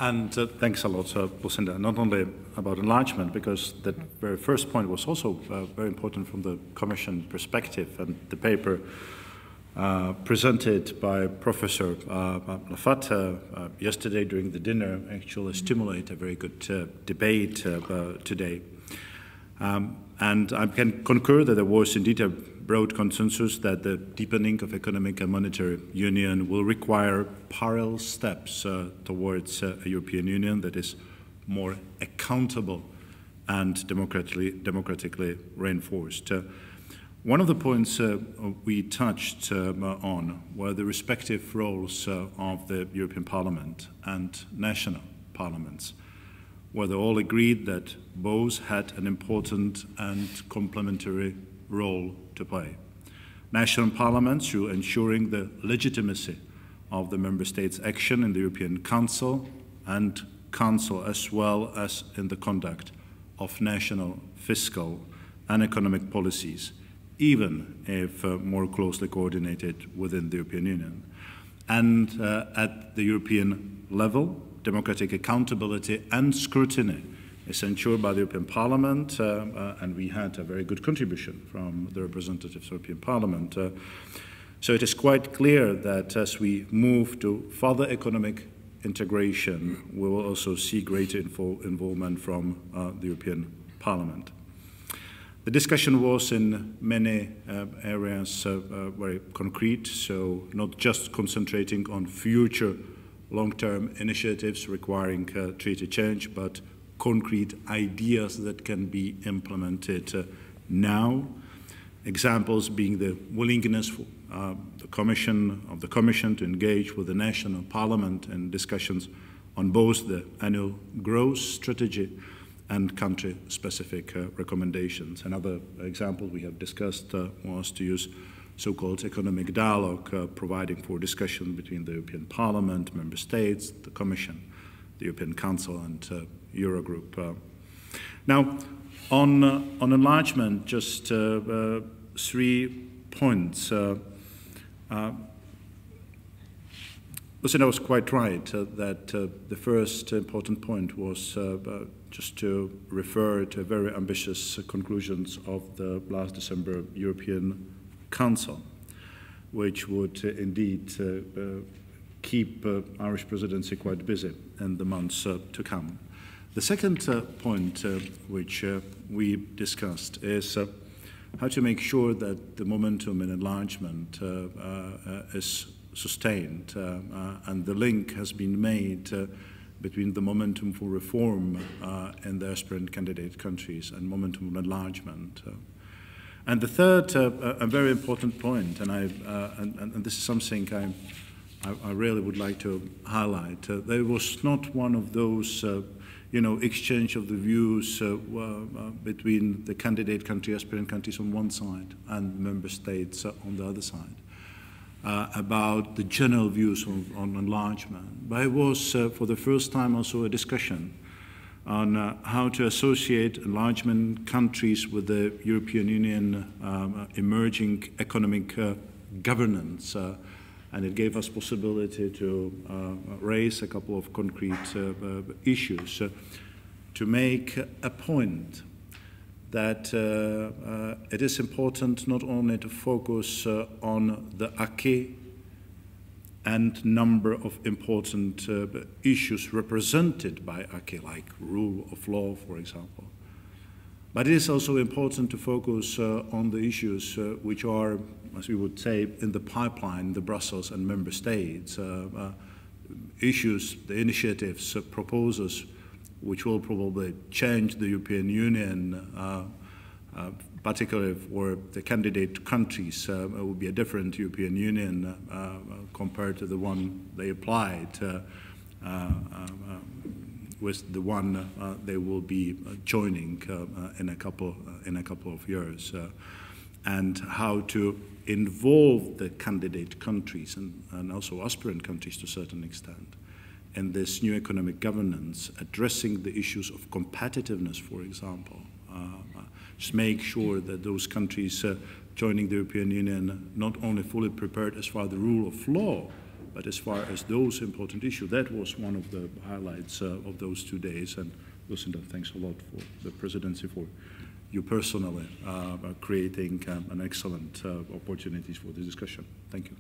And thanks a lot, Lucinda, not only about enlargement, because that very first point was also very important from the Commission perspective, and the paper presented by Professor Lafata yesterday during the dinner actually stimulate a very good debate today. And I can concur that there was indeed a broad consensus that the deepening of economic and monetary union will require parallel steps towards a European Union that is more accountable and democratically reinforced. One of the points we touched on were the respective roles of the European Parliament and national parliaments, where they all agreed that both had an important and complementary role to play. National parliaments through ensuring the legitimacy of the Member States' action in the European Council, and Council as well as in the conduct of national fiscal and economic policies, even if more closely coordinated within the European Union. And at the European level, democratic accountability and scrutiny is ensured by the European Parliament, and we had a very good contribution from the representatives of the European Parliament. So it is quite clear that as we move to further economic integration, we will also see greater involvement from the European Parliament. The discussion was in many areas very concrete, so not just concentrating on future long-term initiatives requiring treaty change, but concrete ideas that can be implemented now. Examples being the willingness for the Commission to engage with the national parliament in discussions on both the annual growth strategy and country-specific recommendations. Another example we have discussed was to use so-called economic dialogue, providing for discussion between the European Parliament, Member States, the Commission, the European Council, and Eurogroup. Now, on enlargement, just 3 points. Lucinda was quite right that the first important point was just to refer to very ambitious conclusions of the last December European Council, which would indeed keep Irish presidency quite busy in the months to come. The second point which we discussed is how to make sure that the momentum in enlargement is sustained, and the link has been made between the momentum for reform in the aspirant candidate countries and momentum of enlargement. And the third, a very important point, and this is something I really would like to highlight, there was not one of those exchange of the views between the candidate country, aspirant countries on one side and member states on the other side about the general views on enlargement. But it was for the first time also a discussion on how to associate enlargement countries with the European Union emerging economic governance. And it gave us possibility to raise a couple of concrete issues to make a point that it is important not only to focus on the acquis and number of important issues represented by acquis, like rule of law, for example, but it is also important to focus on the issues which are, as we would say, in the pipeline, the Brussels and member states, issues, the initiatives, proposals, which will probably change the European Union, particularly for the candidate countries. It will be a different European Union compared to the one they applied, with the one they will be joining in a couple of years, and how to involve the candidate countries and also aspirant countries to a certain extent in this new economic governance, addressing the issues of competitiveness, for example. Just make sure that those countries joining the European Union not only fully prepared as far as the rule of law But as far as those important issues, that was one of the highlights of those 2 days. And Lucinda, thanks a lot for the presidency, for you personally creating an excellent opportunities for the discussion. Thank you.